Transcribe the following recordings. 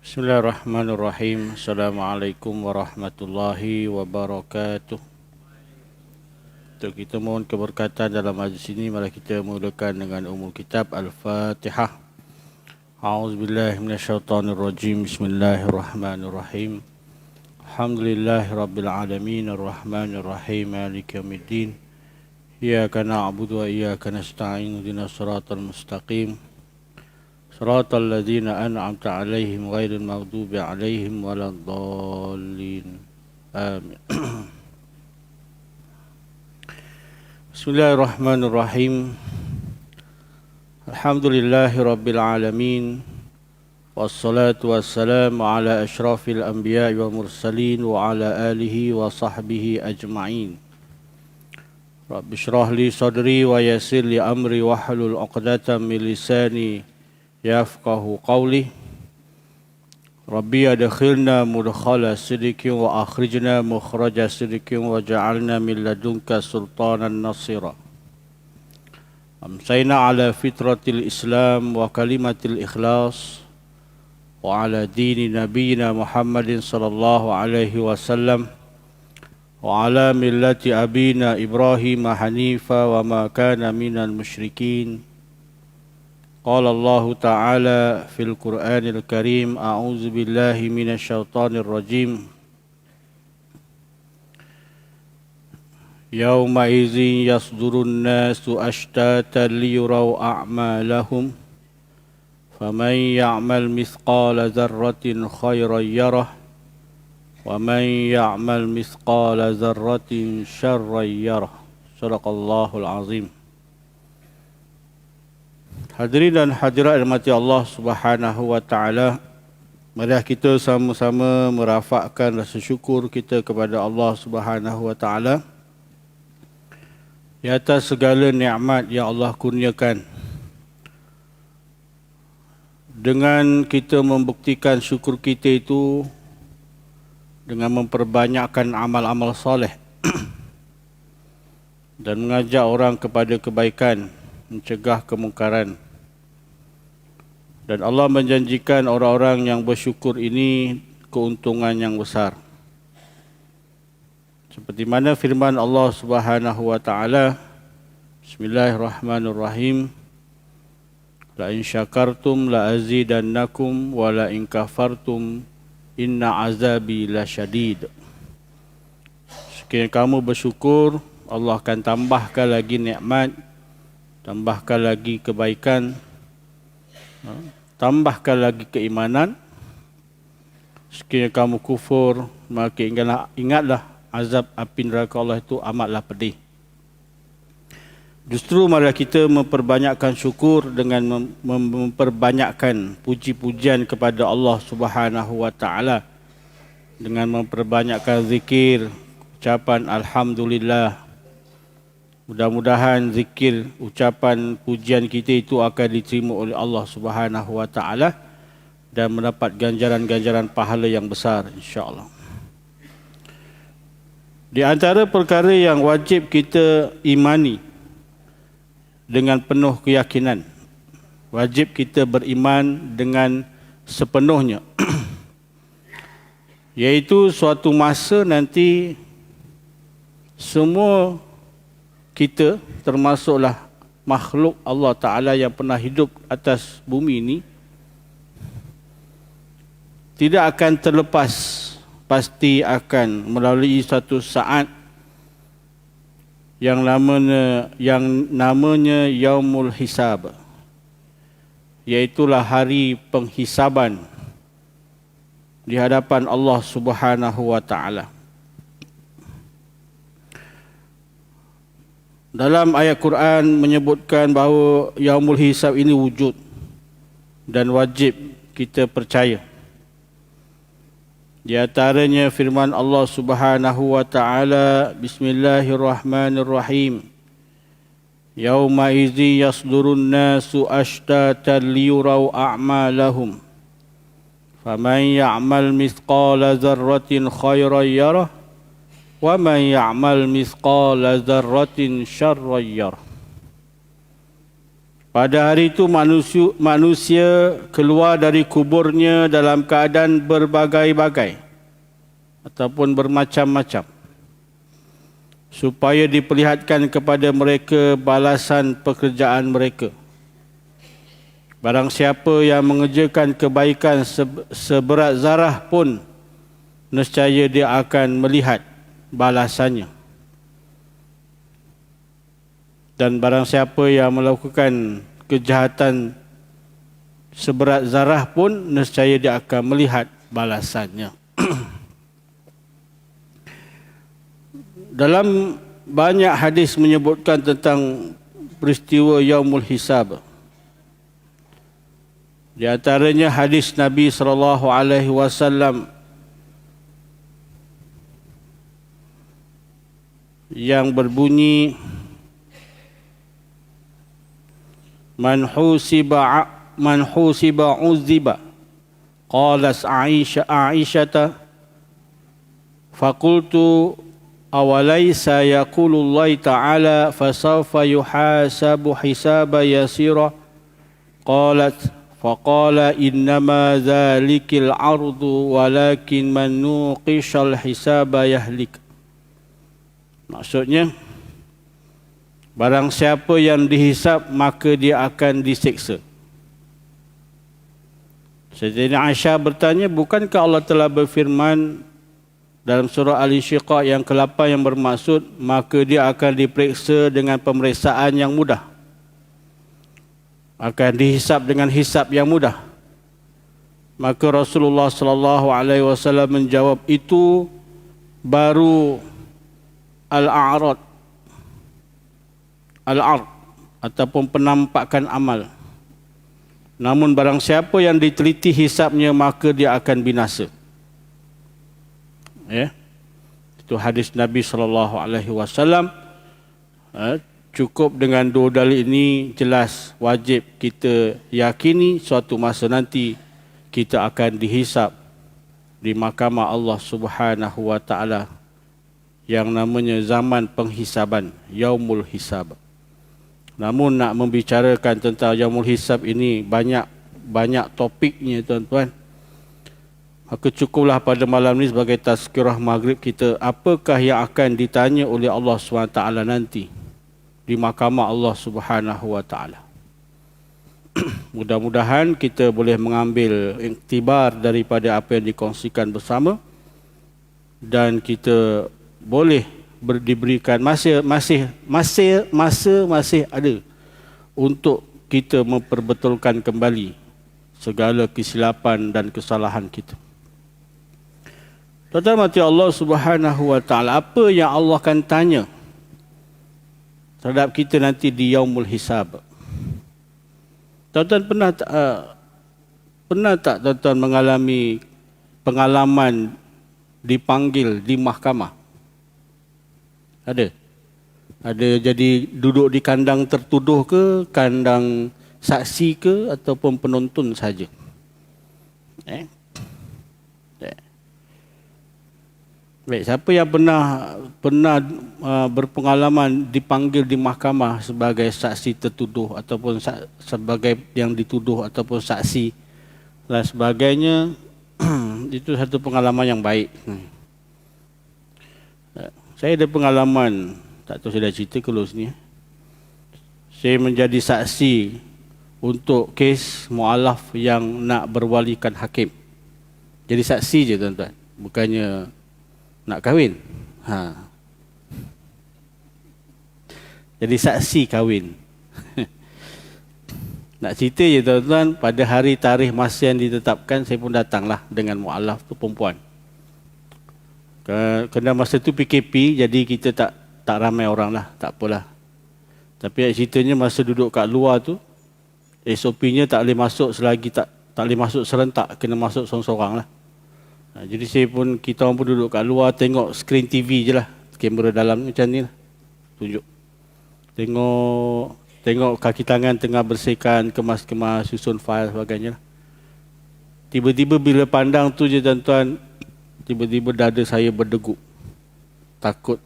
Bismillahirrahmanirrahim. Assalamualaikum warahmatullahi wabarakatuh. Untuk kita mohon keberkatan dalam majlis ini, mari kita mulakan dengan umul kitab Al-Fatihah. A'udzubillahi minasyaitonirrajim. Bismillahirrahmanirrahim. Alhamdulillahirabbil alamin arrahmanirrahim maliki yaumiddin. Iyyaka na'budu wa iyyaka nasta'in ihdinas siratal mustaqim. صراط الذين أنعمت عليهم غير المغضوب عليهم ولا الضالين آمين. بسم الله الرحمن الرحيم. الحمد لله رب العالمين والصلاة والسلام على أشرف الأنبياء والمرسلين وعلى آله وصحبه أجمعين. رب اشرح لي صدري ويسر لي أمري واحلل عقدة من لساني يفقه قولي. ربي أدخلنا مدخل صدق وأخرجنا مخرج صدق وجعلنا من لدنك سلطانا نصيرا. أمسينا على فطرة الإسلام وكلمة الإخلاص وعلى دين نبينا محمد صلى الله عليه وسلم وعلى ملة أبينا إبراهيم حنيفا وما كان من المشركين. قال الله تعالى في القرآن الكريم: أعوذ بالله من الشيطان الرجيم. يومئذ يصدر الناس أشتاتا ليروا أعمالهم فمن يعمل مثقال ذرة خيرا يره ومن يعمل مثقال ذرة شرا يره. صدق الله العظيم. Hadirin dan hadirat dirahmati Allah Subhanahu wa taala, mari kita sama-sama merafakkan rasa syukur kita kepada Allah Subhanahu wa taala di atas segala nikmat yang Allah kurniakan. Dengan kita membuktikan syukur kita itu dengan memperbanyakkan amal-amal soleh dan mengajak orang kepada kebaikan, mencegah kemungkaran. Dan Allah menjanjikan orang-orang yang bersyukur ini keuntungan yang besar. Seperti mana firman Allah Subhanahu wa taala, Bismillahirrahmanirrahim. La in syakartum la azidannakum wa la in kafartum inna azabi lasyadid. Sekiranya kamu bersyukur, Allah akan tambahkan lagi nikmat, tambahkan lagi kebaikan, tambahkan lagi keimanan. Sekiranya kamu kufur, maka ingatlah azab api neraka Allah itu amatlah pedih. Justru mari kita memperbanyakkan syukur dengan memperbanyakkan puji-pujian kepada Allah Subhanahu wa taala, dengan memperbanyakkan zikir, ucapan alhamdulillah. Mudah-mudahan zikir, ucapan, pujian kita itu akan diterima oleh Allah Subhanahu wa taala dan mendapat ganjaran-ganjaran pahala yang besar, insya-Allah. Di antara perkara yang wajib kita imani dengan penuh keyakinan, wajib kita beriman dengan sepenuhnya, iaitu suatu masa nanti semua kita, termasuklah makhluk Allah Ta'ala yang pernah hidup atas bumi ini, tidak akan terlepas, pasti akan melalui satu saat yang namanya Yaumul Hisab, iaitulah hari penghisaban di hadapan Allah Subhanahu wa taala. Dalam ayat Quran menyebutkan bahawa Yaumul Hisab ini wujud dan wajib kita percaya. Di antaranya firman Allah Subhanahu wa taala, Bismillahirrahmanirrahim. Yauma idzi yasdurun nasu ashtatan liyurau a'malahum. Faman ya'mal mithqala dzarratin khairan yarah wa man ya'mal mithqala dzarratin syarran yarah. Pada hari itu manusia keluar dari kuburnya dalam keadaan berbagai-bagai ataupun bermacam-macam, supaya diperlihatkan kepada mereka balasan pekerjaan mereka. Barang siapa yang mengerjakan kebaikan seberat zarah pun, nescaya dia akan melihat balasannya. Dan barang siapa yang melakukan kejahatan seberat zarah pun, nescaya dia akan melihat balasannya. Dalam banyak hadis menyebutkan tentang peristiwa Yaumul Hisab. Di antaranya hadis Nabi SAW yang berbunyi, Man husiba uzziba. Qalas Aisyata faqultu awalaysa yaqulullah ta'ala fasawfa yuhasabu hisaba yasira. Qalat faqala innama dhalikil ardu walakin man nuqishal hisaba yahlik. Maksudnya, barang siapa yang dihisap, maka dia akan diseksa. Sayyidina Aisyah bertanya, bukankah Allah telah berfirman dalam surah Al-Insyiqaq yang ke-8 yang bermaksud, maka dia akan diperiksa dengan pemeriksaan yang mudah, akan dihisap dengan hisap yang mudah. Maka Rasulullah SAW menjawab, itu baru al-a'rad ataupun penampakan amal. Namun barang siapa yang diteliti hisapnya, maka dia akan binasa. Ya. Itu hadis Nabi SAW. Cukup dengan dua dalil ini jelas wajib kita yakini suatu masa nanti kita akan dihisap di mahkamah Allah Subhanahu wa taala yang namanya zaman penghisaban, Yaumul Hisab. Namun nak membicarakan tentang Yaumul Hisab ini banyak topiknya, tuan-tuan. Maka cukuplah pada malam ini sebagai tazkirah maghrib kita, apakah yang akan ditanya oleh Allah SWT nanti di mahkamah Allah Subhanahu wa taala. Mudah-mudahan kita boleh mengambil iktibar daripada apa yang dikongsikan bersama, dan kita boleh diberikan masih ada untuk kita memperbetulkan kembali segala kesilapan dan kesalahan kita. Tuan-tuan mati Allah Subhanahu wa taala, apa yang Allah akan tanya terhadap kita nanti di Yaumul Hisab? Tuan-tuan pernah tak tuan-tuan mengalami pengalaman dipanggil di mahkamah? Ada jadi duduk di kandang tertuduh ke, kandang saksi ke, ataupun penonton saja? Baik, siapa yang pernah berpengalaman dipanggil di mahkamah sebagai saksi tertuduh ataupun sebagai yang dituduh ataupun saksi dan sebagainya? Itu satu pengalaman yang baik. Saya ada pengalaman, tak tahu saya dah cerita ke sini. Saya menjadi saksi untuk kes mu'alaf yang nak berwalikan hakim. Jadi saksi je, tuan-tuan, bukannya nak kahwin. Jadi saksi kahwin. Nak cerita je, tuan-tuan, pada hari tarikh masa yang ditetapkan, saya pun datanglah dengan mu'alaf tu perempuan. Kerana masa tu PKP, jadi kita tak ramai orang lah, tak apalah. Tapi ceritanya masa duduk kat luar tu, SOP-nya tak boleh masuk selagi tak boleh masuk serentak, kena masuk sorang-sorang lah. Jadi kita orang pun duduk kat luar, tengok skrin TV je lah, kamera dalam macam ni lah, tunjuk. Tengok kaki tangan tengah bersihkan, kemas-kemas, susun fail sebagainya lah. Tiba-tiba bila pandang tu je, tuan-tuan, tiba-tiba dada saya berdegup. Takut,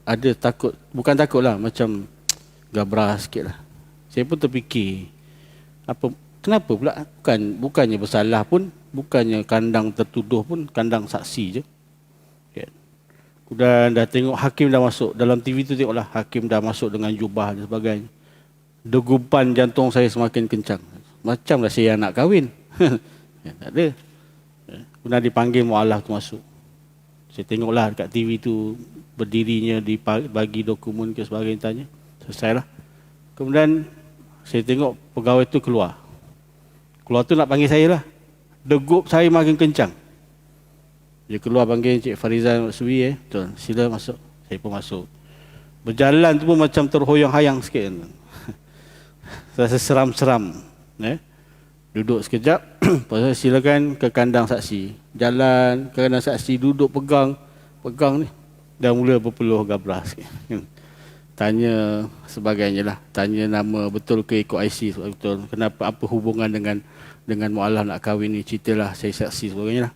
bukan takut lah, macam gabrah sikit lah. Saya pun terfikir, Apa, kenapa pula? Bukannya bersalah pun, bukannya kandang tertuduh pun, kandang saksi je. Kan? Dah tengok hakim dah masuk. Dalam TV tu tengoklah, hakim dah masuk dengan jubah dan sebagainya. Degupan jantung saya semakin kencang. Macam dah saya nak kahwin. Tak ada. Kemudian dipanggil mu'alaf tu masuk. Saya tengoklah dekat TV tu, berdirinya, dibagi dokumen ke sebagainya, tanya. Selesailah. Kemudian saya tengok pegawai tu keluar. Keluar tu nak panggil saya lah. Degup saya makin kencang. Dia keluar panggil Encik Farizal Subi, Tuan, sila masuk. Saya pun masuk. Berjalan tu pun macam terhoyang-hayang sikit. Rasa seram-seram. Duduk sekejap. Lepas silakan ke kandang saksi. Jalan ke kandang saksi, duduk pegang ni. Dah mula berpeluh gabrah sikit. Tanya sebagainya lah. Tanya nama betul ke ikut IC betul. Kenapa, apa hubungan dengan mu'alaf nak kahwin ni. Ceritalah, saya saksi sebagainya lah.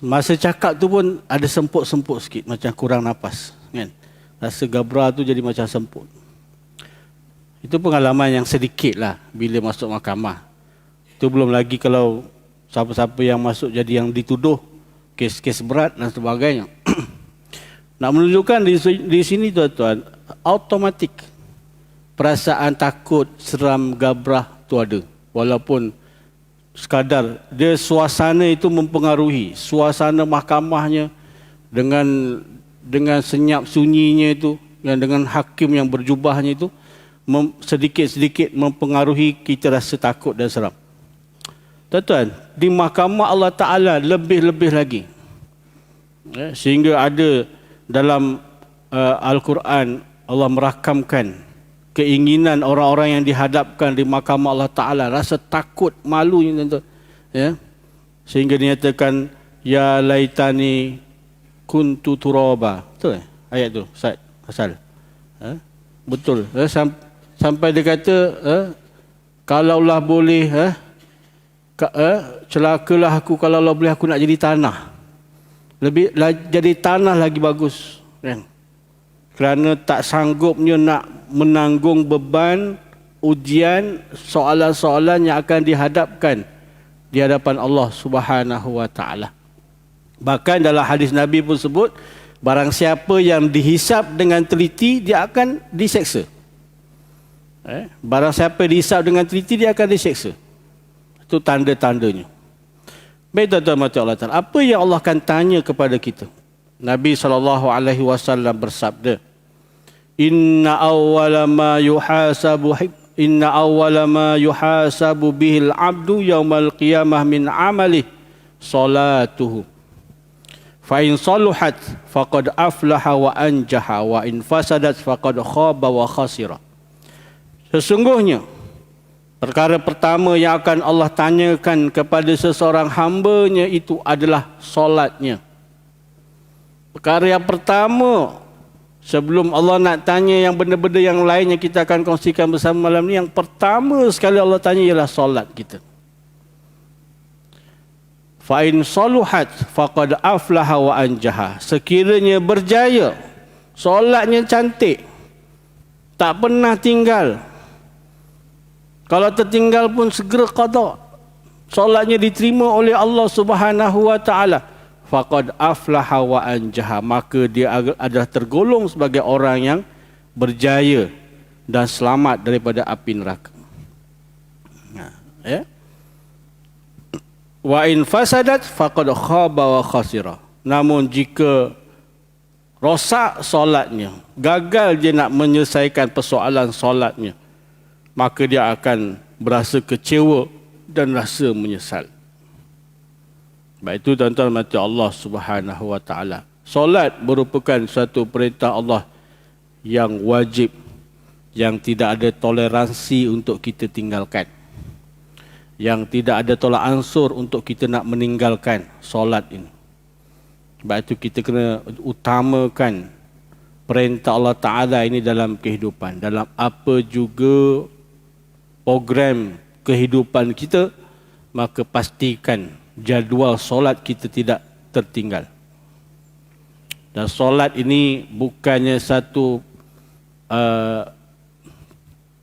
Masa cakap tu pun ada semput-semput sikit. Macam kurang nafas. Kan? Rasa gabrah tu jadi macam semput. Itu pengalaman yang sedikit lah bila masuk mahkamah. Itu belum lagi kalau siapa-siapa yang masuk jadi yang dituduh. Kes-kes berat dan sebagainya. Nak menunjukkan di sini tuan-tuan, automatik perasaan takut, seram, gabrah tu ada. Walaupun sekadar dia suasana itu mempengaruhi, suasana mahkamahnya dengan senyap sunyinya itu, dan dengan hakim yang berjubahnya itu sedikit-sedikit mempengaruhi kita rasa takut dan seram. Tuan-tuan, di mahkamah Allah Ta'ala lebih-lebih lagi. Sehingga ada dalam Al-Quran, Allah merakamkan keinginan orang-orang yang dihadapkan di mahkamah Allah Ta'ala. Rasa takut, malunya tuan-tuan. Ya? Sehingga dinyatakan, Ya laitani kuntu turaba. Betul ayat tu, Ustaz Asal? Betul. Sampai dia kata, kalaulah boleh, celakalah aku, kalaulah boleh aku nak jadi tanah. Jadi tanah lagi bagus. Kan? Kerana tak sanggupnya nak menanggung beban, ujian, soalan-soalan yang akan dihadapkan di hadapan Allah Subhanahu wa Ta'ala. Bahkan dalam hadis Nabi pun sebut, barang siapa yang dihisap dengan teliti, dia akan diseksa. Barang siapa dihisap dengan teliti, dia akan diseksa. Itu tanda-tandanya. Baik tuan-tuan mati Allah Ta'ala, apa yang Allah akan tanya kepada kita? Nabi SAW bersabda, Inna awwala ma yuhasabu bihil abdu yawmal qiyamah min amalih salatuhu. Fa in saluhat faqad aflaha wa anjaha wa in fasadat faqad khaba wa khasira. Sesungguhnya perkara pertama yang akan Allah tanyakan kepada seseorang hamba-Nya itu adalah solatnya. Perkara yang pertama, sebelum Allah nak tanya yang benda-benda yang lain yang kita akan kongsikan bersama malam ni, yang pertama sekali Allah tanya ialah solat kita. Fa in saluhat faqad aflaha wa anjaha. Sekiranya berjaya, solatnya cantik, tak pernah tinggal. Kalau tertinggal pun segera qada. Solatnya diterima oleh Allah Subhanahu wa Ta'ala. Faqad aflaha wa anjaha. Maka dia adalah tergolong sebagai orang yang berjaya dan selamat daripada api neraka. Wa in fasadat faqad khaba wa khasira. Namun jika rosak solatnya, gagal dia nak menyelesaikan persoalan solatnya, maka dia akan berasa kecewa dan rasa menyesal. Baik itu tuan-tuan mati Allah Subhanahu wa Ta'ala. Solat merupakan satu perintah Allah yang wajib, yang tidak ada toleransi untuk kita tinggalkan, yang tidak ada tolak ansur untuk kita nak meninggalkan solat ini. Sebab itu kita kena utamakan perintah Allah Ta'ala ini dalam kehidupan. Dalam apa juga program kehidupan kita, maka pastikan jadual solat kita tidak tertinggal. Dan solat ini bukannya satu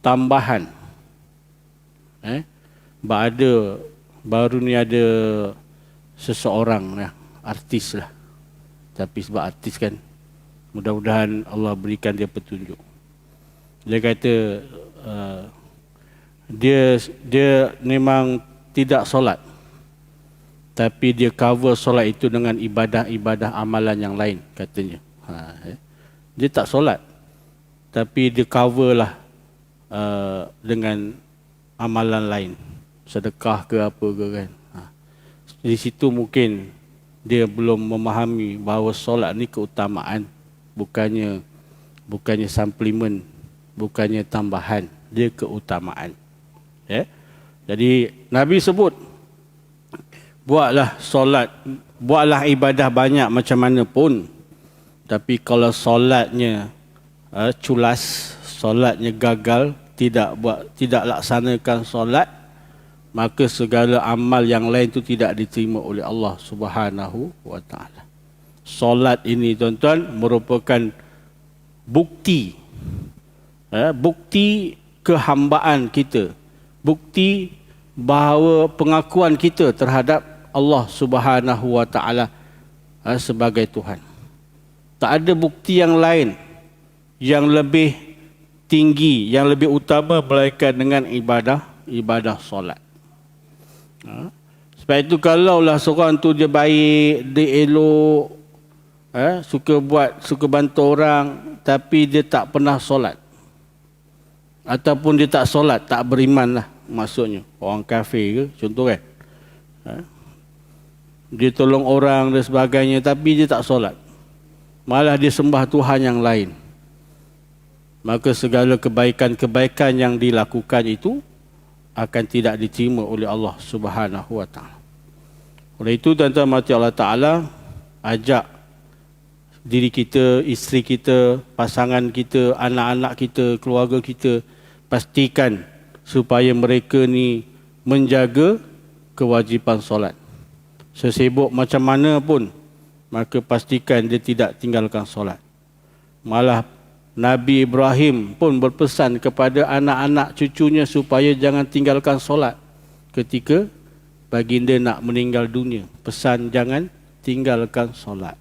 tambahan, Baru ni ada seseorang artis lah. Tapi sebab artis kan, mudah-mudahan Allah berikan dia petunjuk. Dia kata dia memang tidak solat, tapi dia cover solat itu dengan ibadah-ibadah amalan yang lain katanya. Dia tak solat, tapi dia cover lah dengan amalan lain, sedekah ke apa ke kan. Di situ mungkin dia belum memahami bahawa solat ni keutamaan, bukannya suplemen, bukannya tambahan, dia keutamaan. Jadi Nabi sebut, buatlah solat, buatlah ibadah banyak macam mana pun, tapi kalau solatnya culas, solatnya gagal, tidak laksanakan solat, maka segala amal yang lain itu tidak diterima oleh Allah Subhanahu wa taala. Solat ini tuan-tuan merupakan bukti kehambaan kita, bukti bahawa pengakuan kita terhadap Allah Subhanahu wa taala sebagai Tuhan. Tak ada bukti yang lain yang lebih tinggi, yang lebih utama melainkan dengan ibadah solat. Sebab itu kalaulah seorang tu dia baik, dia elok, suka bantu orang, tapi dia tak pernah solat, ataupun dia tak solat, tak beriman lah maksudnya, orang kafir ke contoh kan, dia tolong orang dan sebagainya, tapi dia tak solat, malah dia sembah Tuhan yang lain, maka segala kebaikan-kebaikan yang dilakukan itu akan tidak diterima oleh Allah Subhanahu wa taala. Oleh itu tuan-tuan mati Allah Taala, ajak diri kita, isteri kita, pasangan kita, anak-anak kita, keluarga kita, pastikan supaya mereka ni menjaga kewajipan solat. Sesibuk macam mana pun, maka pastikan dia tidak tinggalkan solat. Malah Nabi Ibrahim pun berpesan kepada anak-anak cucunya supaya jangan tinggalkan solat ketika baginda nak meninggal dunia. Pesan jangan tinggalkan solat.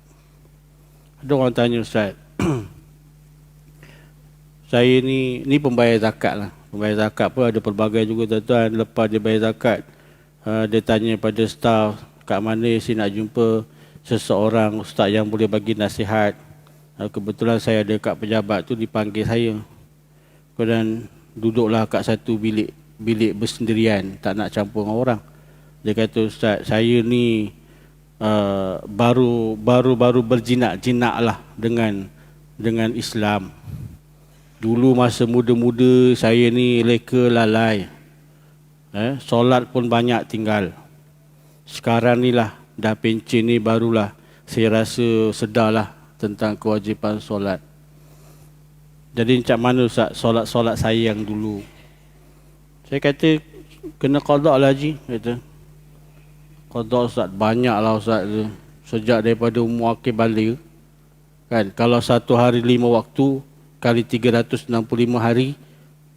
Ada orang tanya, Ustaz, saya ni pembayar zakat lah. Pembayar zakat pun ada pelbagai juga tuan-tuan. Lepas dia bayar zakat, dia tanya pada staf, kat mana saya nak jumpa seseorang ustaz yang boleh bagi nasihat. Kebetulan saya ada kat pejabat tu, dipanggil saya. Dan duduklah kat satu bilik bersendirian, tak nak campur dengan orang. Dia kata, Ustaz, saya ni baru berjinak-jinak lah dengan Islam. Dulu masa muda-muda saya ni leka lalai, solat pun banyak tinggal. Sekarang ni lah dah pencen ni barulah saya rasa sedarlah tentang kewajipan solat. Jadi macam mana Ustaz solat saya yang dulu? Saya kata kena qada lah Haji, kata. Qada Ustaz, banyak lah Ustaz tu. Sejak daripada umur akhir balik kan, kalau satu hari 5 waktu kali 365 hari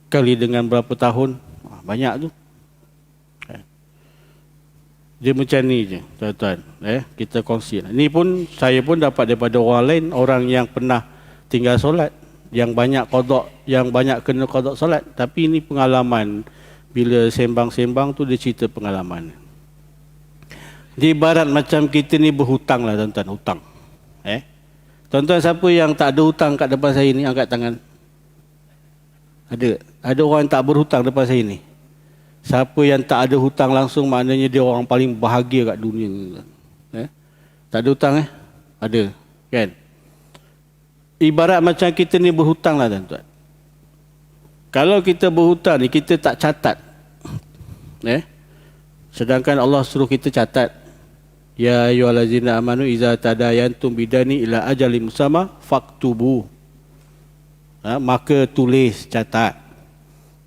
kali dengan berapa tahun, banyak tu. Dia macam ni je tuan-tuan, kita kongsi. Ini pun saya pun dapat daripada orang lain, orang yang pernah tinggal solat, yang banyak qada, yang banyak kena qada solat. Tapi ini pengalaman, bila sembang-sembang tu dia cerita pengalaman. Dia ibarat macam kita ni berhutang lah tuan-tuan, hutang. Tuan-tuan siapa yang tak ada hutang kat depan saya ni, angkat tangan. Ada orang yang tak berhutang depan saya ni? Siapa yang tak ada hutang langsung, maknanya dia orang paling bahagia kat dunia. Tak ada hutang Ada, kan? Ibarat macam kita ni berhutang lah tuan-tuan. Kalau kita berhutang ni, kita tak catat. Sedangkan Allah suruh kita catat. Ya ayyuhallazina amanu iza tadayantum bidani ila ajalin musamma faktubu. Maka tulis, catat.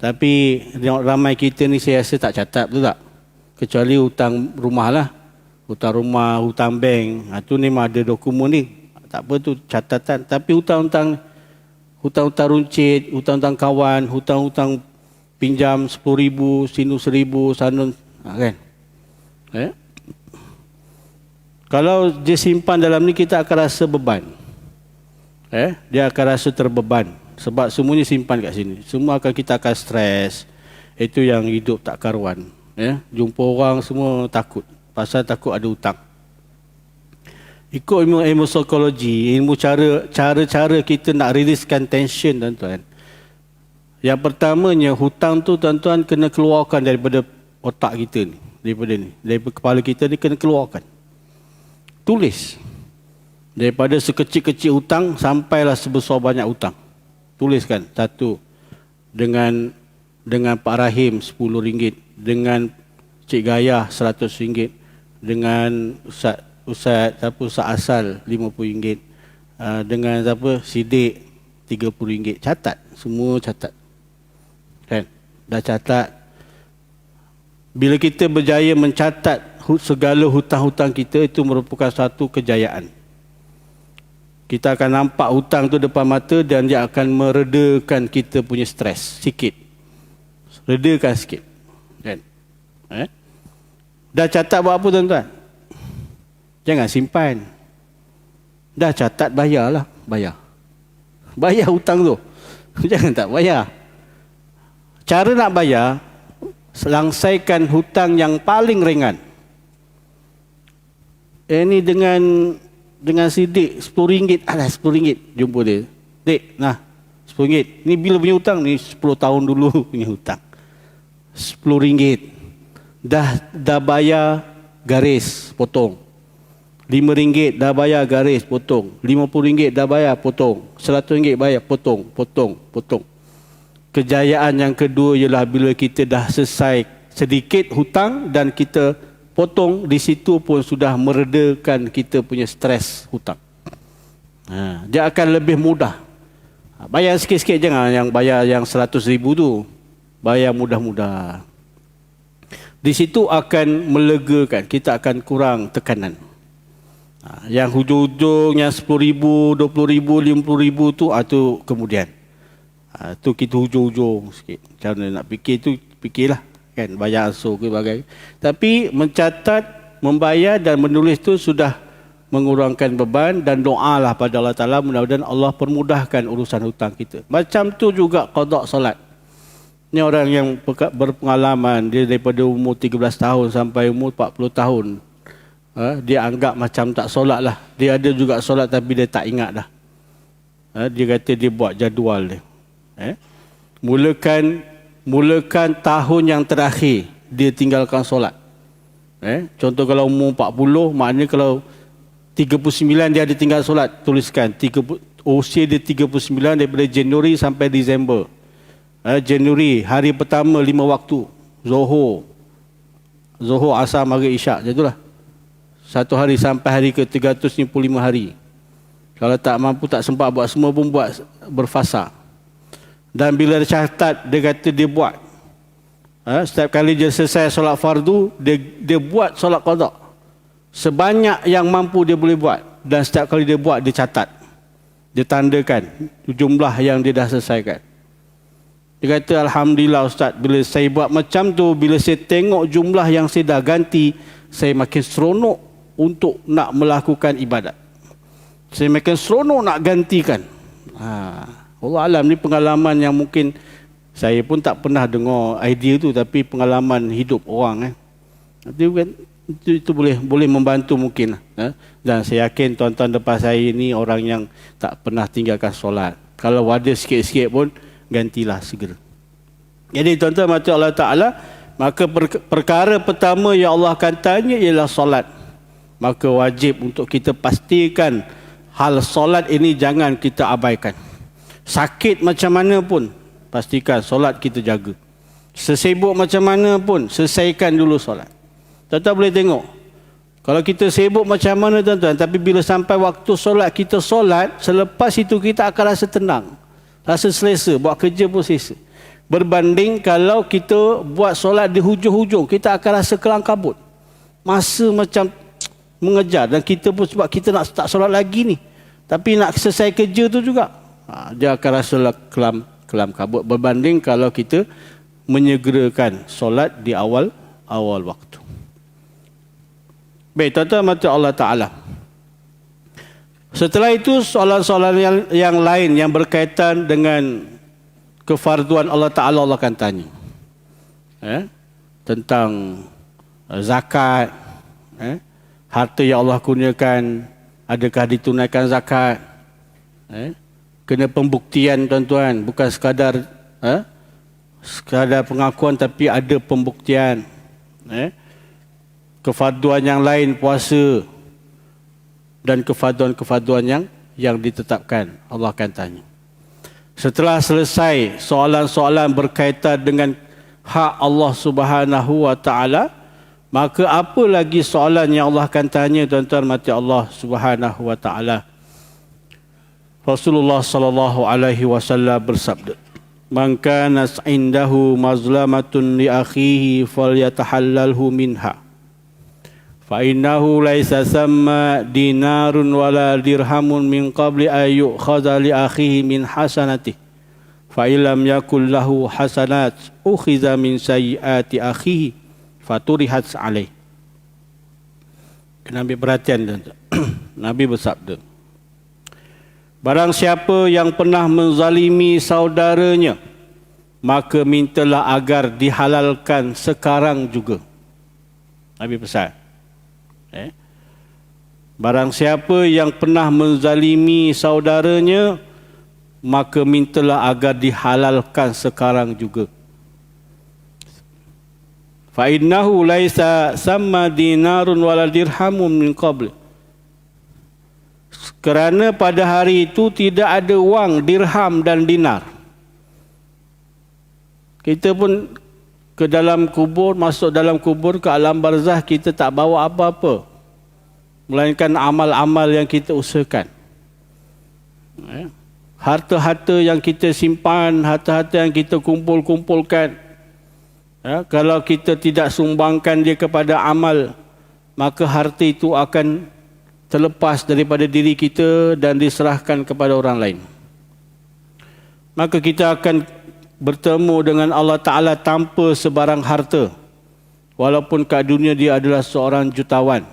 Tapi ramai kita ni saya rasa tak catat, betul tak? Kecuali hutang rumah lah. Hutang rumah, hutang bank. Tu memang ada dokumen ni. Tak apa tu catatan. Tapi hutang-hutang runcit, hutang-hutang kawan, hutang-hutang pinjam 10,000, sini 1,000, sana, kan? Kalau dia simpan dalam ni, kita akan rasa beban. Dia akan rasa terbeban. Sebab semuanya simpan kat sini. Semua kita akan stres. Itu yang hidup tak karuan. Jumpa orang semua takut. Pasal takut ada hutang. Ikut ilmu psikologi, ilmu cara kita nak riliskan tension, tuan-tuan. Yang pertamanya, hutang tu tuan-tuan kena keluarkan daripada otak kita ni. Daripada kepala kita ni kena keluarkan. Tulis. Daripada sekecil-kecil hutang sampailah sebesar banyak hutang. Tuliskan. Satu, dengan Pak Rahim RM10, dengan Cik Gayah RM100, dengan Ustaz Asal RM50, dengan Sidik RM30. Catat, semua catat. Kan? Dah catat. Bila kita berjaya mencatat segala hutang-hutang kita, itu merupakan satu kejayaan. Kita akan nampak hutang tu depan mata dan dia akan meredakan kita punya stres sikit. Redakan sikit. Kan? Dah catat buat apa, tuan-tuan? Jangan simpan. Dah catat, bayarlah. Bayar hutang tu. Jangan tak bayar. Cara nak bayar, selesaikan hutang yang paling ringan. Ini dengan Sidik RM10. Alah, RM10. Jumpa dia. Dik, nah, RM10. Ni bila punya hutang? Ni 10 tahun dulu punya hutang. RM10. Dah bayar, garis, potong. RM5 dah bayar, garis, potong. RM50 dah bayar, potong. RM100 bayar, potong. Kejayaan yang kedua ialah bila kita dah selesai sedikit hutang dan kita potong, di situ pun sudah meredakan kita punya stres hutang. Dia akan lebih mudah. Bayar sikit-sikit, jangan yang bayar yang RM100,000 tu. Bayar mudah-mudah. Di situ akan melegakan, kita akan kurang tekanan. Yang hujung-hujung yang RM10,000, RM20,000, RM50,000 tu, tu kemudian. Tu kita hujung-hujung sikit. Macam mana nak fikir tu, fikirlah. Kan, bayar ansur ke bagai. Tapi mencatat, membayar dan menulis tu sudah mengurangkan beban, dan doalah pada Allah Ta'ala, mudah-mudahan Allah permudahkan urusan hutang kita. Macam tu juga qada solat. Ni orang yang berpengalaman, dia daripada umur 13 tahun sampai umur 40 tahun. Dia anggap macam tak solat lah. Dia ada juga solat tapi dia tak ingat dah. Dia kata dia buat jadual dia. Mulakan tahun yang terakhir dia tinggalkan solat. Contoh kalau umur 40, maknanya kalau 39 dia ada tinggal solat, tuliskan usia dia 39 daripada Januari sampai Disember. Januari hari pertama 5 waktu, Zuhur, Asar, Maghrib, Isyak, jatuhlah. Satu hari sampai hari ke 365 hari. Kalau tak mampu, tak sempat buat semua pun buat berfasa. Dan bila dia catat, dia kata dia buat. Setiap kali dia selesai solat fardu, dia buat solat qada. Sebanyak yang mampu dia boleh buat. Dan setiap kali dia buat, dia catat. Dia tandakan jumlah yang dia dah selesaikan. Dia kata, Alhamdulillah Ustaz, bila saya buat macam tu, bila saya tengok jumlah yang saya dah ganti, saya makin seronok untuk nak melakukan ibadat. Saya makin seronok nak gantikan. Allah alam, ni pengalaman yang mungkin saya pun tak pernah dengar idea tu, tapi pengalaman hidup orang. Itu boleh membantu mungkin. Dan saya yakin tuan-tuan depan saya ni orang yang tak pernah tinggalkan solat. Kalau ada sikit-sikit pun, gantilah segera. Jadi tuan-tuan, macam Allah Ta'ala, maka perkara pertama yang Allah akan tanya ialah solat. Maka wajib untuk kita pastikan hal solat ini jangan kita abaikan. Sakit macam mana pun, pastikan solat kita jaga. Sesibuk macam mana pun, selesaikan dulu solat. Tuan-tuan boleh tengok, kalau kita sibuk macam mana tuan-tuan, tapi bila sampai waktu solat, kita solat, selepas itu kita akan rasa tenang, rasa selesa, buat kerja pun selesa. Berbanding kalau kita buat solat di hujung-hujung, kita akan rasa kelang kabut, masa macam mengejar, dan kita pun sebab kita nak start solat lagi ni, tapi nak selesai kerja tu juga, dia akan rasa kelam kabut. Berbanding kalau kita menyegerakan solat di awal waktu. Baik, tuan-tuan mati Allah Ta'ala. Setelah itu soalan-soalan yang lain yang berkaitan dengan kefarduan Allah Ta'ala, Allah akan tanya tentang zakat, harta yang Allah kurniakan, adakah ditunaikan zakat, kena pembuktian tuan-tuan, bukan sekadar pengakuan tapi ada pembuktian. Kefarduan yang lain, puasa dan kefarduan-kefarduan yang ditetapkan, Allah akan tanya. Setelah selesai soalan-soalan berkaitan dengan hak Allah Subhanahu wa Ta'ala, maka apa lagi soalan yang Allah akan tanya tuan-tuan mati Allah Subhanahu wa Ta'ala? Rasulullah sallallahu alaihi wasallam bersabda, "Man kana indahu mazlamatun li akhihi falyatahallalhu minha. Fa innahu laisa samma dinarun wala dirhamun min qabli ay yu'khadha li akhihi min hasanatihi. Fa illam yakul lahu hasanat ukhiza min sayyiati akhihi faturihat alaih." Kena ambil perhatian. Nabi bersabda, barang siapa yang pernah menzalimi saudaranya, maka mintalah agar dihalalkan sekarang juga. Nabi pesan. Barang siapa yang pernah menzalimi saudaranya, maka mintalah agar dihalalkan sekarang juga. Fa innahu laisa samma dinarun wala dirhamun min qabl. Kerana pada hari itu tidak ada wang, dirham dan dinar. Kita pun ke dalam kubur, masuk dalam kubur ke alam barzah, kita tak bawa apa-apa melainkan amal-amal yang kita usahakan. Harta-harta yang kita simpan, harta-harta yang kita kumpul-kumpulkan, kalau kita tidak sumbangkan dia kepada amal, maka harta itu akan terlepas daripada diri kita dan diserahkan kepada orang lain. Maka kita akan bertemu dengan Allah Ta'ala tanpa sebarang harta, walaupun kat dunia dia adalah seorang jutawan.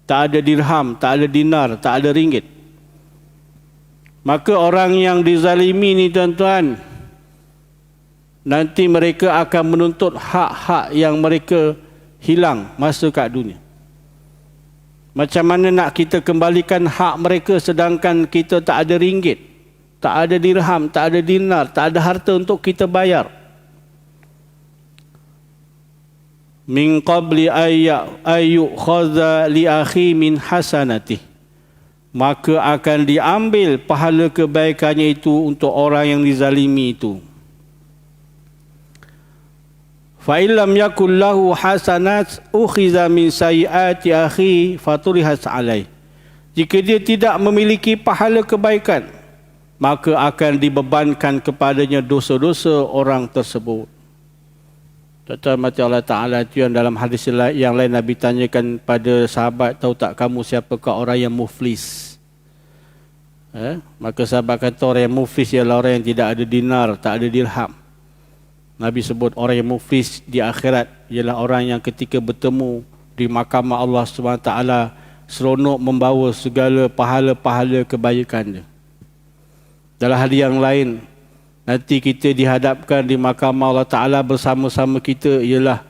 Tak ada dirham, tak ada dinar, tak ada ringgit. Maka orang yang dizalimi ni tuan-tuan, nanti mereka akan menuntut hak-hak yang mereka hilang masa kat dunia. Macam mana nak kita kembalikan hak mereka sedangkan kita tak ada ringgit, tak ada dirham, tak ada dinar, tak ada harta untuk kita bayar. Min qabli ayyu khaza li akhi min hasanati, maka akan diambil pahala kebaikannya itu untuk orang yang dizalimi itu. Fa illam yakul lahu hasanat ukhiza min sayyiati akhi faturihat alai. Jika dia tidak memiliki pahala kebaikan, maka akan dibebankan kepadanya dosa-dosa orang tersebut. Tuan-tuan mati Allah Ta'ala, itu yang dalam hadis yang lain Nabi tanyakan pada sahabat, tahu tak kamu siapakah orang yang muflis? Maka sahabat kata orang yang muflis ialah orang yang tidak ada dinar, tak ada dirham. Nabi sebut orang yang muflis di akhirat ialah orang yang ketika bertemu di mahkamah Allah SWT seronok membawa segala pahala-pahala kebaikan dia. Dalam hadis yang lain, nanti kita dihadapkan di mahkamah Allah Ta'ala, bersama-sama kita ialah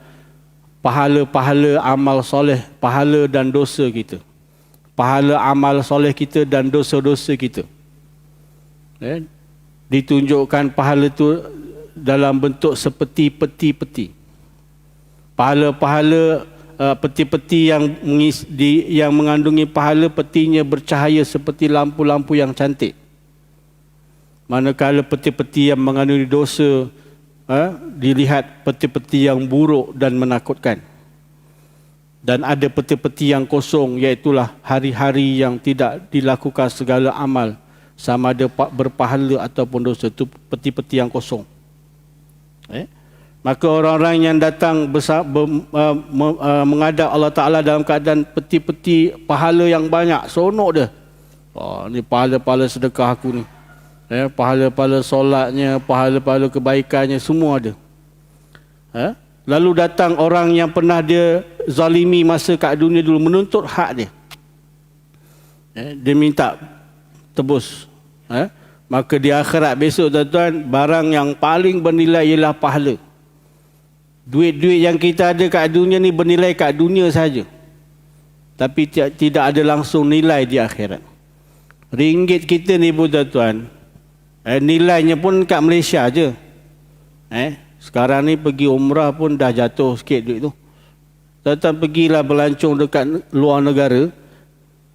pahala-pahala amal soleh, pahala dan dosa kita. Pahala amal soleh kita dan dosa-dosa kita. Ditunjukkan pahala itu dalam bentuk seperti peti-peti. Pahala-pahala peti-peti yang mengandungi pahala, petinya bercahaya seperti lampu-lampu yang cantik. Manakala peti-peti yang mengandungi dosa, dilihat peti-peti yang buruk dan menakutkan. Dan ada peti-peti yang kosong, iaitulah hari-hari yang tidak dilakukan segala amal, sama ada berpahala ataupun dosa. Itu peti-peti yang kosong. Maka orang-orang yang datang menghadap Allah Ta'ala dalam keadaan peti-peti pahala yang banyak, seronok dia. Ni pahala-pahala sedekah aku ni. Pahala-pahala solatnya, pahala-pahala kebaikannya, semua ada. Lalu datang orang yang pernah dia zalimi masa kat dunia dulu, menuntut hak dia. Dia minta tebus. Maka di akhirat besok tuan-tuan, barang yang paling bernilai ialah pahala. Duit-duit yang kita ada kat dunia ni bernilai kat dunia saja, tapi tidak ada langsung nilai di akhirat. Ringgit kita ni pun tuan-tuan, nilainya pun kat Malaysia je. Sekarang ni pergi umrah pun dah jatuh sikit duit tu. Tuan-tuan pergilah berlancung dekat luar negara,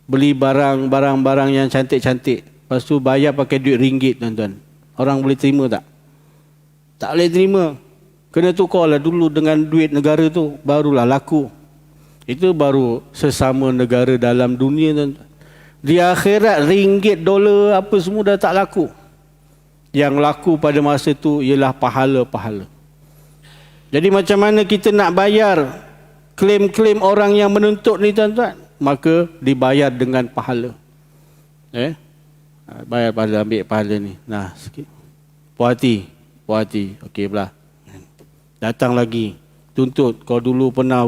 beli barang-barang yang cantik-cantik, lepas tu bayar pakai duit ringgit tuan-tuan. Orang boleh terima tak? Tak boleh terima. Kena tukarlah dulu dengan duit negara tu, barulah laku. Itu baru sesama negara dalam dunia tuan-tuan. Di akhirat ringgit, dolar, apa semua dah tak laku. Yang laku pada masa tu ialah pahala-pahala. Jadi macam mana kita nak bayar klaim-klaim orang yang menuntut ni tuan-tuan? Maka dibayar dengan pahala. Bayar pahala, ambil pahala ni. Nah, sikit. Puas hati. Okey belah. Datang lagi, tuntut. Kau dulu pernah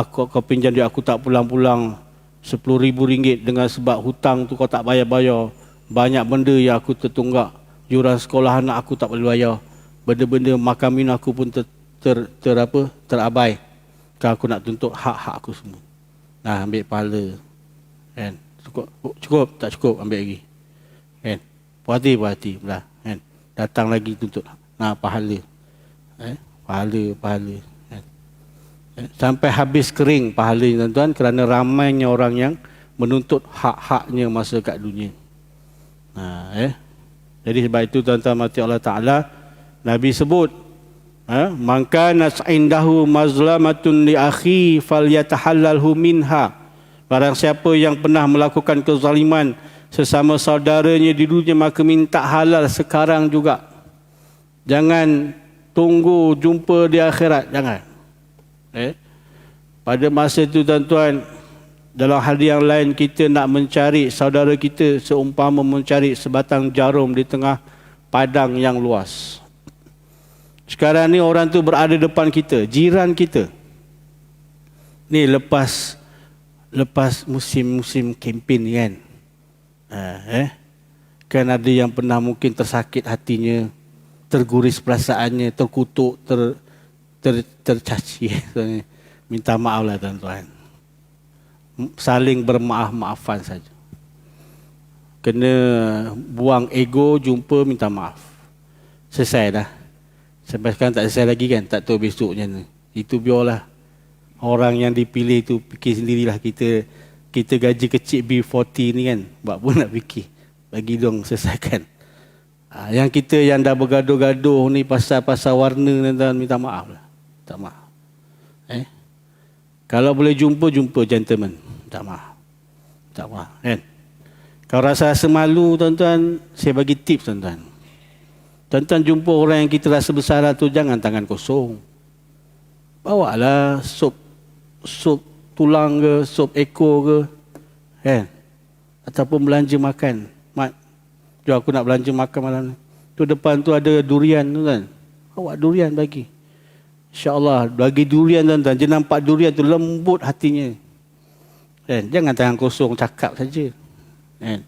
kau pinjam duit aku tak pulang-pulang, RM10,000 dengan sebab hutang tu kau tak bayar-bayar. Banyak benda yang aku tertunggak. Yuran sekolah anak aku tak boleh bayar. Benda-benda makan minum aku pun terabai. Kan aku nak tuntut hak-hak aku semua. Nah, ambil pahala. Kan? Cukup? Tak cukup, ambil lagi. Kan? Puas hati belah. Kan? Datang lagi tuntut. Nah, pahala. Pahala. Sampai habis kering pahala tuan-tuan, kerana ramainya orang yang menuntut hak-haknya masa kat dunia. Jadi sebab itu tuan-tuan mati Allah Ta'ala, Nabi sebut, man kana indahu mazlamatun li akhi falyatahallalhu minha. Barang siapa yang pernah melakukan kezaliman sesama saudaranya di dunia, maka minta halal sekarang juga. Jangan tunggu jumpa di akhirat, jangan. Pada masa itu tuan-tuan, dalam hadis yang lain, kita nak mencari saudara kita seumpama mencari sebatang jarum di tengah padang yang luas. Sekarang ni orang tu berada depan kita, jiran kita. Ni lepas musim-musim kempen ni kan. Kan ada yang pernah mungkin tersakit hatinya, terguris perasaannya, terkutuk, tercaci. Minta maaf lah tuan-tuan. Saling bermaaf-maafan saja. Kena buang ego, jumpa, minta maaf. Selesai dah. Sampai sekarang tak selesai lagi kan, tak tahu besoknya ni. Itu biarlah. Orang yang dipilih tu fikir sendirilah. Kita gaji kecil B40 ni kan, buat pun nak fikir. Bagi dong selesaikan. Yang kita yang dah bergaduh-gaduh ni pasal warna ni, minta maaf lah. Minta maaf. Kalau boleh jumpa gentleman. Minta maaf. Minta maaf kan. Kalau rasa malu tuan-tuan, saya bagi tips tuan-tuan. Tuan-tuan jumpa orang yang kita rasa bersalah tu, jangan tangan kosong. Bawalah sup tulang ke, sup ekor ke, kan? Ataupun belanja makan. Mat, jom aku nak belanja makan malam ni. Tu depan tu ada durian tu kan. Bawa durian bagi. InsyaAllah bagi durian tuan-tuan. Dia nampak durian tu lembut hatinya. Kan? Jangan tangan kosong cakap saja. Kan?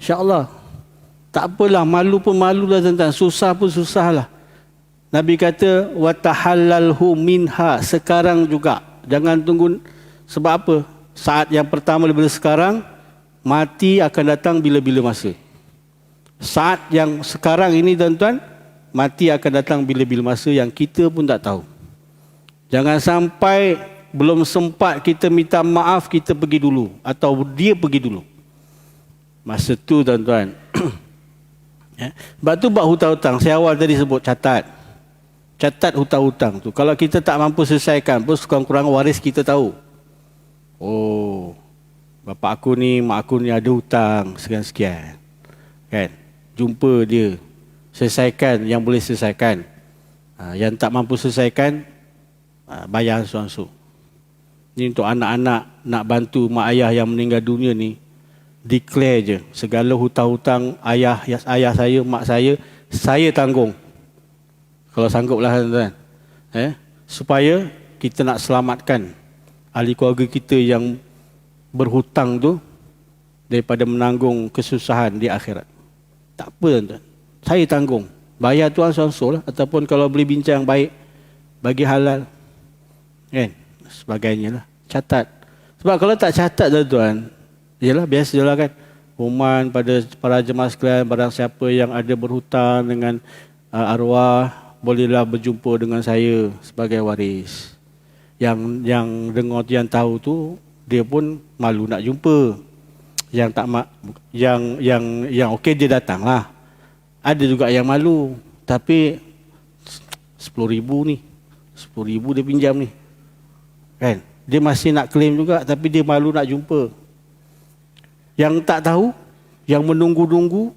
InsyaAllah. Tak apalah, malu pun malu lah tuan-tuan. Susah pun susah lah. Nabi kata, watahallalhu minha, sekarang juga. Jangan tunggu, sebab apa? Saat yang pertama daripada sekarang, mati akan datang bila-bila masa. Saat yang sekarang ini tuan-tuan, mati akan datang bila-bila masa yang kita pun tak tahu. Jangan sampai belum sempat kita minta maaf, kita pergi dulu. Atau dia pergi dulu. Masa tu tuan-tuan. Sebab tu buat hutang-hutang. Saya awal tadi sebut catat hutang-hutang tu. Kalau kita tak mampu selesaikan pun, sekurang-kurang waris kita tahu. Oh, bapa aku ni, mak aku ni ada hutang sekian-sekian. Kan? Jumpa dia. Selesaikan yang boleh selesaikan. Yang tak mampu selesaikan, bayar ansur-ansur. Ini untuk anak-anak nak bantu mak ayah yang meninggal dunia ni. Declare je. Segala hutang-hutang ayah saya, mak saya tanggung. Kalau sanggup lah tuan. Supaya kita nak selamatkan ahli keluarga kita yang berhutang tu daripada menanggung kesusahan di akhirat. Tak apa tuan. Saya tanggung. Bayar tuan langsung lah. Ataupun kalau boleh bincang baik, bagi halal. Kan? Sebagainya lah. Catat. Sebab kalau tak catat tuan, yalah biasa je lah kan. Hukuman pada para jemaah sekalian, barang siapa yang ada berhutang dengan arwah, bolehlah berjumpa dengan saya sebagai waris. Yang dengar yang tahu tu, dia pun malu nak jumpa. Yang tak yang okey dia datanglah. Ada juga yang malu, tapi 10,000 ni. 10,000 dia pinjam ni. Kan? Dia masih nak claim juga, tapi dia malu nak jumpa. Yang tak tahu, yang menunggu-nunggu,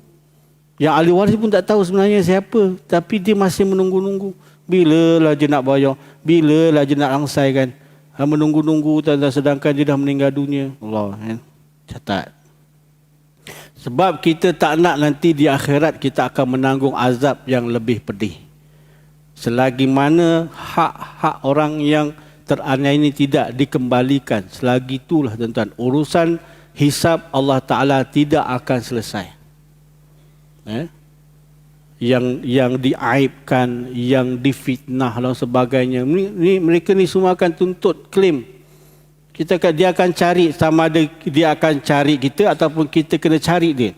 yang ahli waris pun tak tahu sebenarnya siapa, tapi dia masih menunggu-nunggu. Bilalah dia nak bayar, bilalah dia nak langsaikan. Menunggu-nunggu sedangkan dia dah meninggal dunia. Allah, kan? Catat. Sebab kita tak nak nanti di akhirat kita akan menanggung azab yang lebih pedih. Selagi mana hak-hak orang yang teraniaya ini tidak dikembalikan, selagi itulah tuan-tuan, urusan hisab Allah Ta'ala tidak akan selesai. Yang diaibkan, yang difitnah dan sebagainya, mereka ni semua akan tuntut claim. Dia akan cari, sama ada dia akan cari kita ataupun kita kena cari dia.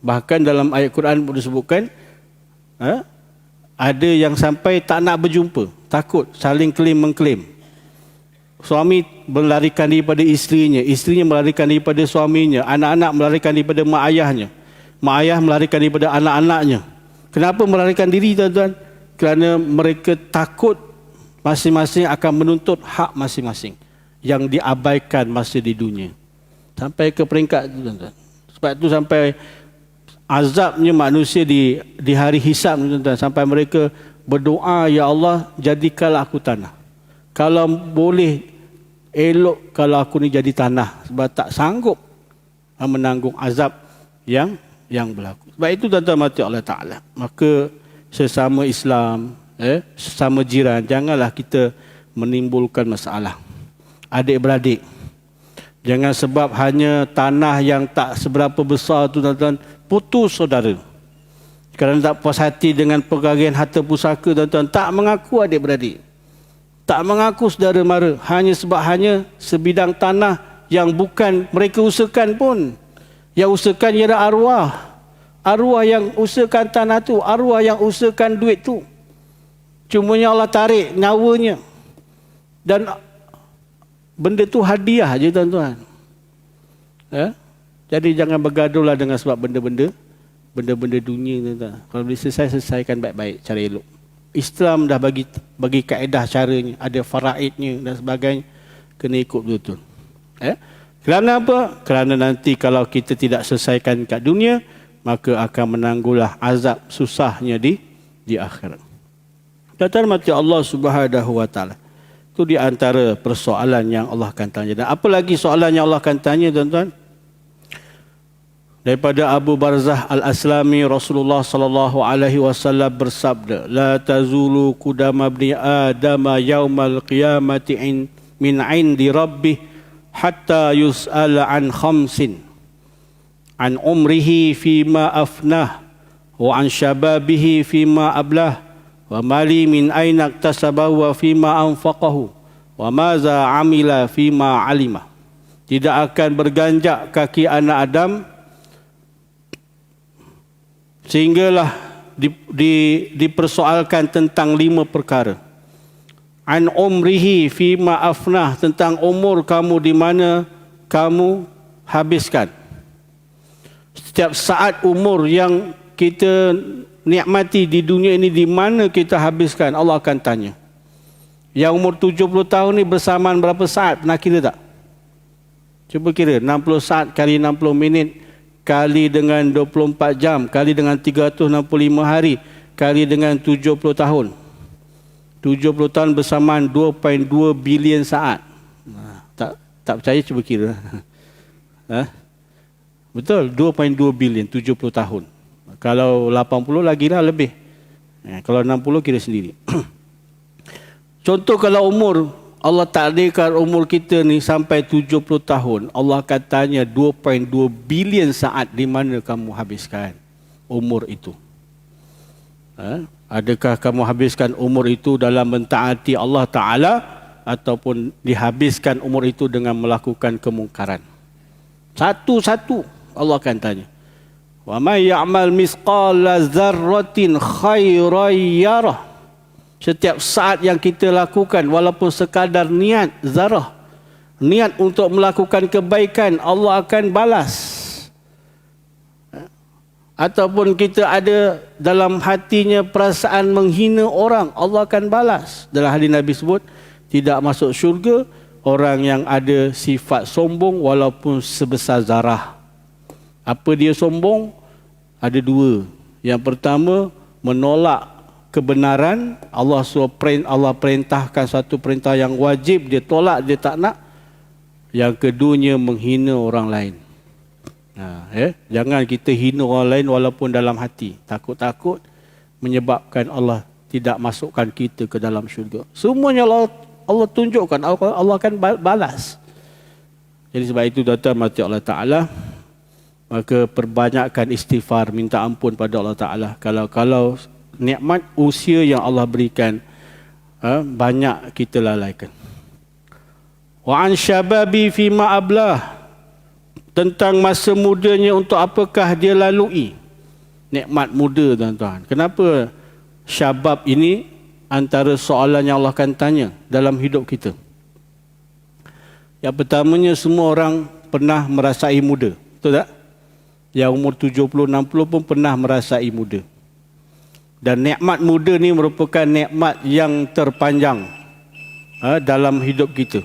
Bahkan dalam ayat Quran pun disebutkan, ada yang sampai tak nak berjumpa, takut saling claim mengklaim. Suami melarikan diri pada isterinya, isterinya melarikan diri pada suaminya, anak-anak melarikan diri pada mak ayahnya, mak ayah melarikan diri pada anak-anaknya. Kenapa melarikan diri tuan-tuan? Kerana mereka takut masing-masing akan menuntut hak masing-masing yang diabaikan masa di dunia. Sampai ke peringkat itu tuan-tuan. Sebab itu sampai azabnya manusia di hari hisab tuan-tuan, sampai mereka berdoa, ya Allah jadikanlah aku tanah. Kalau boleh elok kalau aku ni jadi tanah, sebab tak sanggup menanggung azab yang berlaku. Sebab itu tuan-tuan mati Allah Ta'ala, maka sesama Islam, sesama jiran, janganlah kita menimbulkan masalah. Adik-beradik, jangan sebab hanya tanah yang tak seberapa besar tu tuan-tuan, putus saudara. Kerana tak puas hati dengan pegagihan harta pusaka tuan-tuan, tak mengaku adik-beradik, tak mengaku saudara mara, hanya sebab hanya sebidang tanah yang bukan mereka usahakan pun. Yang usahakan ialah arwah. Arwah yang usahakan tanah tu, arwah yang usahakan duit tu. Cumanya Allah tarik nyawanya. Dan benda tu hadiah je tuan-tuan. Jadi jangan bergaduhlah dengan sebab benda-benda dunia tuan-tuan. Kalau boleh selesaikan baik-baik, cara elok. Islam dah bagi kaedah caranya, ada faraidnya dan sebagainya, kena ikut betul-betul. Kerana apa? Kerana nanti kalau kita tidak selesaikan kat dunia, maka akan menangguhlah azab susahnya di akhirat. Tuan-tuan mati Allah Subhanahu wa taala. Itu di antara persoalan yang Allah akan tanya. Dan apa lagi soalan yang Allah akan tanya tuan-tuan? Daripada Abu Barzah Al-Aslami, Rasulullah sallallahu alaihi wasallam bersabda, la tazulu qudama ibni Adam yaumal qiyamati min indi rabbih hatta yus'ala an khamsin, an umrihi fima afnah, wa an shababihi fima ablah, wa mali min aina iktasabahu wa fima anfaqahu, wa maza amila fima alimah. Tidak akan berganjak kaki anak Adam sehinggalah dipersoalkan tentang 5 perkara. An umrihi fima afnah, tentang umur kamu di mana kamu habiskan. Setiap saat umur yang kita nikmati di dunia ini, di mana kita habiskan, Allah akan tanya. Yang umur 70 tahun ni bersamaan berapa saat? Pernah kira tak? Cuba kira, 60 saat kali 60 minit kali dengan 24 jam kali dengan 365 hari kali dengan 70 tahun. 70 tahun bersamaan 2.2 bilion saat. Tak percaya cuba kira. Betul, 2.2 bilion 70 tahun. Kalau 80 lagi lah lebih. Kalau 60 kira sendiri. Contoh kalau umur, Allah takdirkan umur kita ni sampai 70 tahun. Allah akan tanya 2.2 bilion saat di mana kamu habiskan umur itu. Adakah kamu habiskan umur itu dalam mentaati Allah Ta'ala ataupun dihabiskan umur itu dengan melakukan kemungkaran? Satu-satu Allah akan tanya. Wa may ya'mal misqala dzarratin khairan yarah. Setiap saat yang kita lakukan walaupun sekadar niat zarah, niat untuk melakukan kebaikan, Allah akan balas. Ataupun kita ada dalam hatinya perasaan menghina orang, Allah akan balas. Dalam hadis Nabi sebut, tidak masuk syurga orang yang ada sifat sombong walaupun sebesar zarah. Apa dia sombong? Ada dua. Yang pertama, menolak kebenaran. Allah perintahkan satu perintah yang wajib, dia tolak, dia tak nak. Yang keduanya, menghina orang lain. Jangan kita hina orang lain walaupun dalam hati. Takut-takut menyebabkan Allah tidak masukkan kita ke dalam syurga. Semuanya Allah tunjukkan, Allah akan balas. Jadi sebab itu tuan-tuan mati Allah Ta'ala, maka perbanyakkan istighfar, minta ampun pada Allah Ta'ala. Kalau nikmat usia yang Allah berikan, banyak kita lalaikan. Wa an syababi fima ablah. Tentang masa mudanya, untuk apakah dia lalui. Nikmat muda tuan-tuan. Kenapa syabab ini antara soalan yang Allah akan tanya dalam hidup kita? Yang pertamanya, semua orang pernah merasai muda. Betul tak? Yang umur 70, 60 pun pernah merasai muda. Dan nikmat muda ni merupakan nikmat yang terpanjang dalam hidup kita.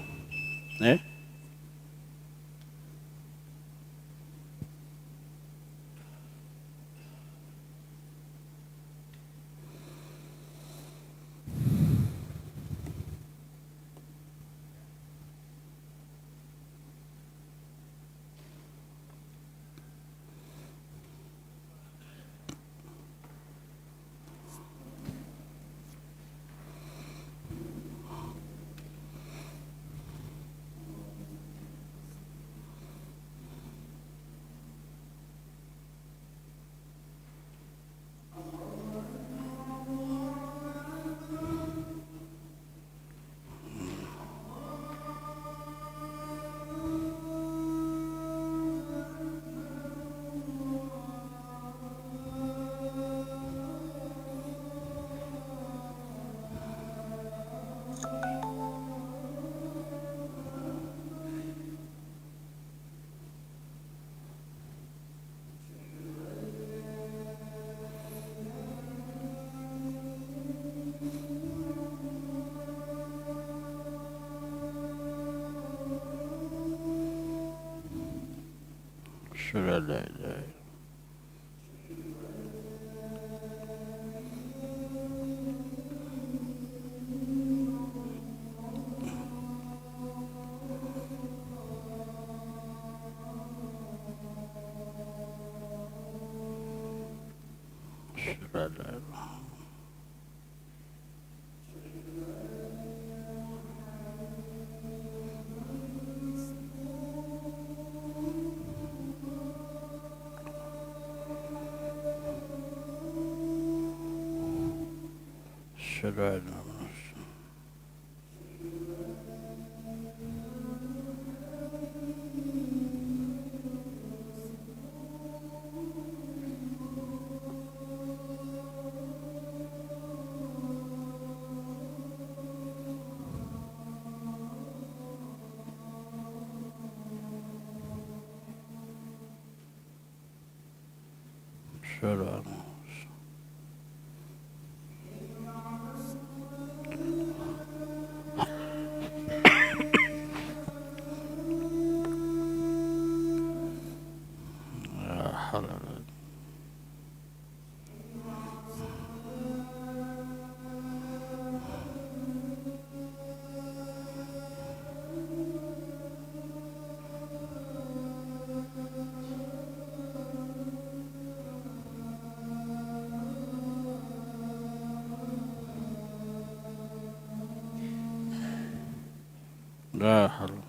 La haula.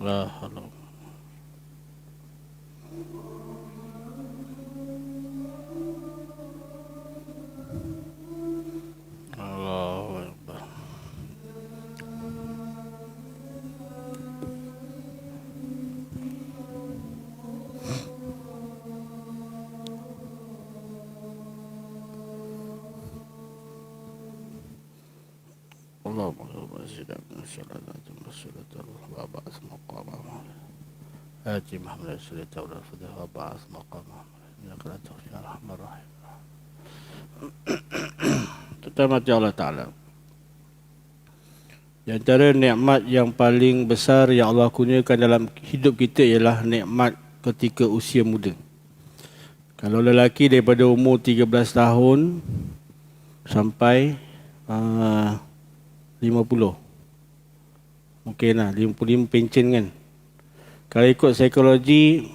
La haula. Allahu Akbar. Allahumma salli ala sayyidina wa ba'ath maqama Haji Muhammad sallallahu alaihi wasallam wa ba'ath maqama innaka la tuhya rahman rahim. Terhormat Allah Ta'ala, di antara nikmat yang paling besar yang Allah kurniakan dalam hidup kita ialah nikmat ketika usia muda. Kalau lelaki daripada umur 13 tahun sampai 50, mungkin lah 55 pencen kan. Kalau ikut psikologi,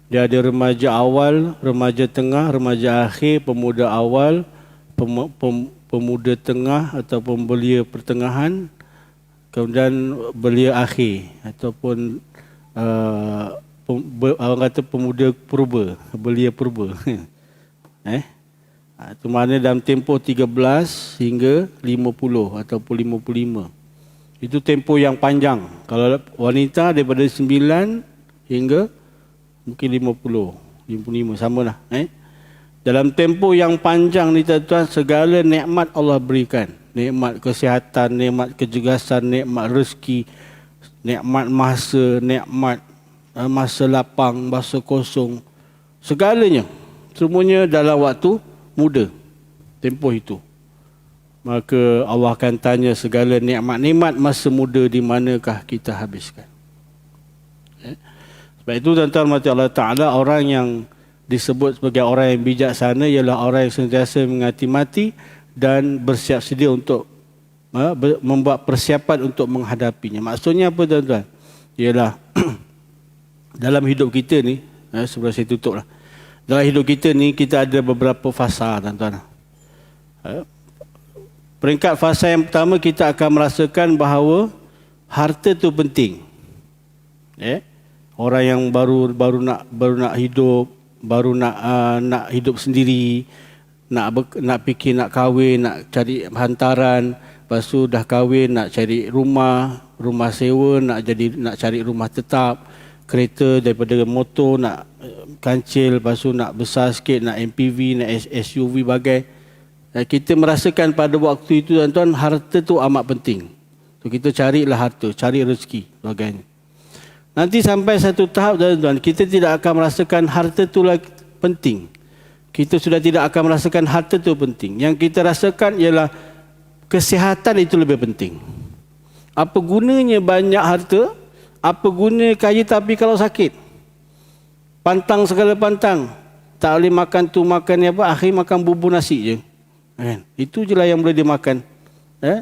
dia ada remaja awal, remaja tengah, remaja akhir, pemuda awal, pemuda tengah ataupun belia pertengahan, kemudian belia akhir ataupun orang kata pemuda purba, belia purba. Itu maknanya dalam tempoh 13 hingga 50 ataupun 55. Itu tempoh yang panjang. Kalau wanita daripada 9 hingga mungkin 50, 55 samalah. Dalam tempoh yang panjang ni tuan-tuan, segala nikmat Allah berikan. Nikmat kesihatan, nikmat kecergasan, nikmat rezeki, nikmat masa, nikmat masa lapang, masa kosong. Segalanya, semuanya dalam waktu muda, tempoh itu. Maka Allah akan tanya segala nikmat-nikmat masa muda di manakah kita habiskan. Sebab itu tuan-tuan mati Allah Ta'ala, orang yang disebut sebagai orang yang bijaksana ialah orang yang sentiasa menghati-mati dan bersiap sedia untuk membuat persiapan untuk menghadapinya. Maksudnya apa tuan-tuan? Ialah dalam hidup kita ni, sebelum saya tutup lah. Dalam hidup kita ni, kita ada beberapa fasa tuan-tuan. Peringkat fasa yang pertama, kita akan merasakan bahawa harta tu penting. Orang yang baru nak hidup, baru nak hidup sendiri, nak fikir nak kahwin, nak cari hantaran, lepas tu dah kahwin nak cari rumah sewa, nak cari rumah tetap, kereta daripada motor nak kancil, lepas tu nak besar sikit, nak MPV, nak SUV bagai. Kita merasakan pada waktu itu tuan-tuan, harta tu amat penting. So, kita carilah harta, cari rezeki sebagainya. Nanti sampai satu tahap tuan-tuan, kita tidak akan merasakan harta tu lagi penting. Kita sudah tidak akan merasakan harta tu penting. Yang kita rasakan ialah kesihatan itu lebih penting. Apa gunanya banyak harta? Apa guna kaya tapi kalau sakit? Pantang segala pantang. Tak boleh makan tu makan ni apa, akhir makan bubur nasi je. Itu je lah yang boleh dia makan.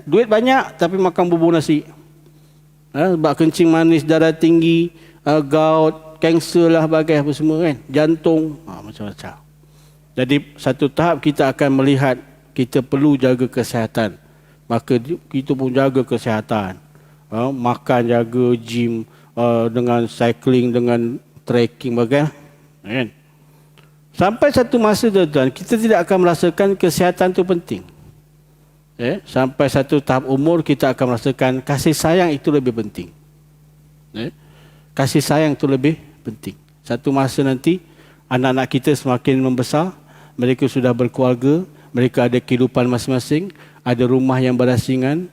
Duit banyak tapi makan bubur nasi. Sebab kencing manis, darah tinggi, gout, kanser lah bagai apa semua kan. Jantung, macam-macam. Jadi satu tahap kita akan melihat kita perlu jaga kesihatan. Maka kita pun jaga kesihatan. Makan, jaga, gym, dengan cycling, dengan trekking bagai. Kan? Sampai satu masa tuan-tuan, kita tidak akan merasakan kesihatan itu penting. Sampai satu tahap umur, kita akan merasakan kasih sayang itu lebih penting. Kasih sayang itu lebih penting. Satu masa nanti, anak-anak kita semakin membesar, mereka sudah berkeluarga, mereka ada kehidupan masing-masing, ada rumah yang berasingan.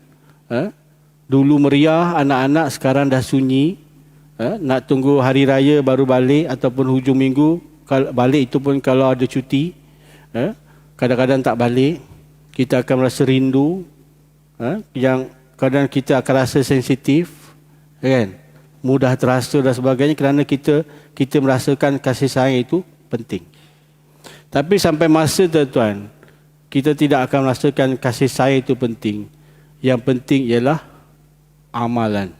Dulu meriah anak-anak, sekarang dah sunyi. Nak tunggu hari raya baru balik ataupun hujung minggu. Balik itu pun kalau ada cuti. Kadang-kadang tak balik. Kita akan merasa rindu. Yang kadang kita akan rasa sensitif. Kan? Mudah terasa dan sebagainya kerana kita merasakan kasih sayang itu penting. Tapi sampai masa tuan-tuan, kita tidak akan merasakan kasih sayang itu penting. Yang penting ialah amalan.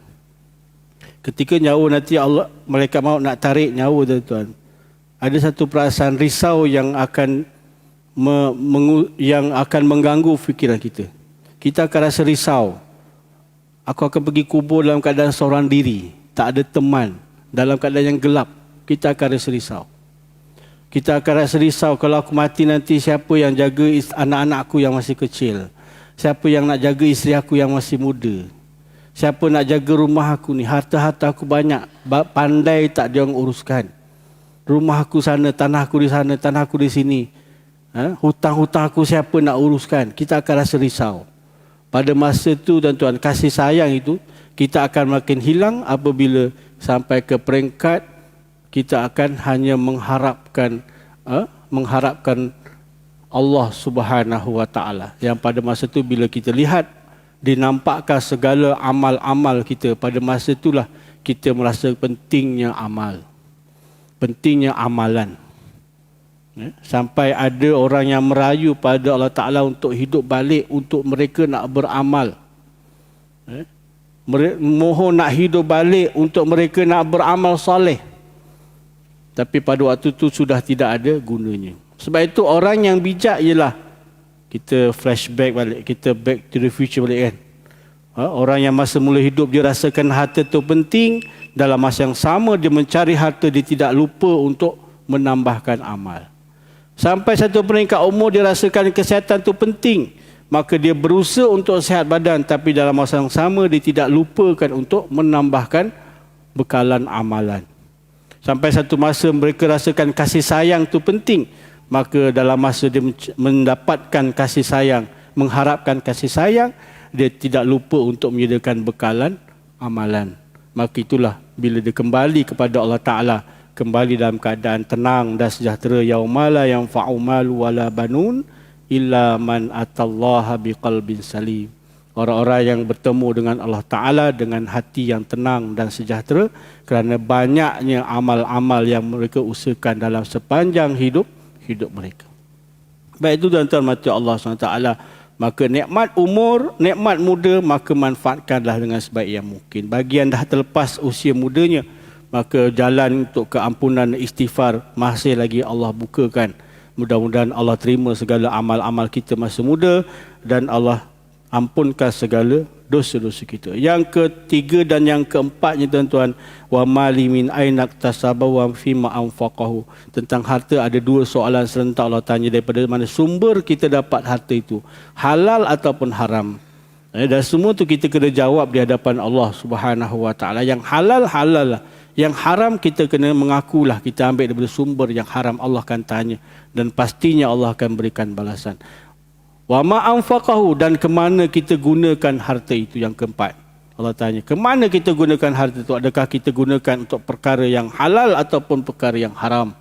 Ketika nyawa nanti Allah, malaikat maut nak tarik nyawa tuan-tuan, ada satu perasaan risau yang akan mengganggu fikiran kita. Kita akan rasa risau. Aku akan pergi kubur dalam keadaan seorang diri, tak ada teman, dalam keadaan yang gelap. Kita akan rasa risau. Kita akan rasa risau kalau aku mati nanti, siapa yang jaga anak-anak aku yang masih kecil? Siapa yang nak jaga isteri aku yang masih muda? Siapa nak jaga rumah aku ni? Harta-harta aku banyak, pandai tak dia orang uruskan. Rumah aku sana, tanah aku di sana, tanah aku di sini. Hutang-hutang aku siapa nak uruskan? Kita akan rasa risau. Pada masa tu tuan-tuan, kasih sayang itu kita akan makin hilang apabila sampai ke peringkat kita akan hanya mengharapkan Allah Subhanahu wa taala. Yang pada masa tu bila kita lihat dinampakkan segala amal-amal kita, pada masa itulah kita merasa pentingnya amal. Pentingnya amalan. Sampai ada orang yang merayu pada Allah Ta'ala untuk hidup balik, untuk mereka nak beramal. Mohon nak hidup balik untuk mereka nak beramal soleh. Tapi pada waktu itu sudah tidak ada gunanya. Sebab itu orang yang bijak ialah kita flashback balik, kita back to the future balik kan. Orang yang masa mula hidup dia rasakan harta itu penting, dalam masa yang sama dia mencari harta, dia tidak lupa untuk menambahkan amal. Sampai satu peringkat umur dia rasakan kesihatan itu penting, maka dia berusaha untuk sihat badan, tapi dalam masa yang sama dia tidak lupakan untuk menambahkan bekalan amalan. Sampai satu masa mereka rasakan kasih sayang itu penting, maka dalam masa dia mendapatkan kasih sayang, mengharapkan kasih sayang, dia tidak lupa untuk menyediakan bekalan amalan. Maka itulah bila dia kembali kepada Allah Ta'ala, kembali dalam keadaan tenang dan sejahtera. Yaumala yanfa'u malu wala banun illa man atallaha biqalbin salim. Orang-orang yang bertemu dengan Allah Ta'ala dengan hati yang tenang dan sejahtera kerana banyaknya amal-amal yang mereka usahakan dalam sepanjang hidup mereka. Baik itu tuan-tuan mati Allah SWT. Maka nikmat umur, nikmat muda, maka manfaatkanlah dengan sebaik yang mungkin. Bagi yang dah terlepas usia mudanya, maka jalan untuk keampunan istighfar masih lagi Allah bukakan. Mudah-mudahan Allah terima segala amal-amal kita masa muda dan Allah ampunkan segala dosa-dosa kita. Yang ketiga dan yang keempatnya tuan-tuan, wa mali min aina iktasaba wa fima anfaqahu. Tentang harta ada dua soalan serentak Allah tanya, daripada mana sumber kita dapat harta itu, halal ataupun haram. Dan semua tu kita kena jawab di hadapan Allah Subhanahu wa taala. Yang halal halal lah. Yang haram kita kena mengakulah kita ambil daripada sumber yang haram. Allah akan tanya dan pastinya Allah akan berikan balasan. Wa ma anfaqahu, dan ke mana kita gunakan harta itu. Yang keempat, Allah tanya, ke mana kita gunakan harta itu? Adakah kita gunakan untuk perkara yang halal ataupun perkara yang haram?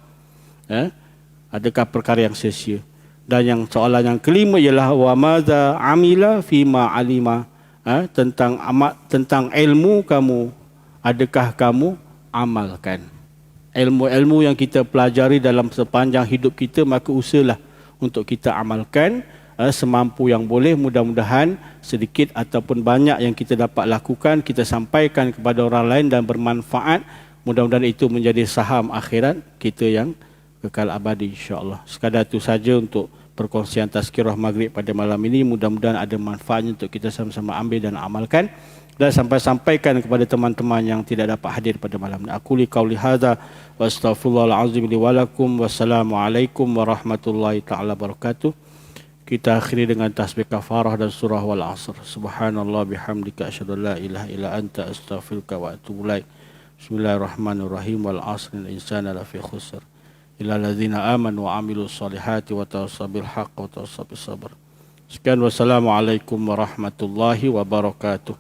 Adakah perkara yang sia-sia? Dan yang soalan yang kelima ialah wa madza amila fima alima. Tentang ilmu kamu, adakah kamu amalkan? Ilmu-ilmu yang kita pelajari dalam sepanjang hidup kita, maka usahalah untuk kita amalkan semampu yang boleh. Mudah-mudahan sedikit ataupun banyak yang kita dapat lakukan, kita sampaikan kepada orang lain dan bermanfaat. Mudah-mudahan itu menjadi saham akhirat kita yang kekal abadi, insya-Allah. Sekadar itu saja untuk perkongsian tazkirah maghrib pada malam ini. Mudah-mudahan ada manfaatnya untuk kita sama-sama ambil dan amalkan, dan sampaikan kepada teman-teman yang tidak dapat hadir pada malam ini. Aku li qauli hadza wa astaghfirullahal azim li wa lakum. Wassalamualaikum warahmatullahi taala wabarakatuh. Kita akhiri dengan tasbih kafarah dan surah wal asr. Subhanallah bihamdika asyhadu an la ilaha illa anta astaghfiruka wa atubu ilaik. Bismillahirrahmanirrahim. Wal asr innal insana lafi khusr illa alladzina amanu wa amilus solihati wa tawassaw bil haqq wa tawassaw bis sabr. Sekian, wassalamualaikum warahmatullahi wabarakatuh.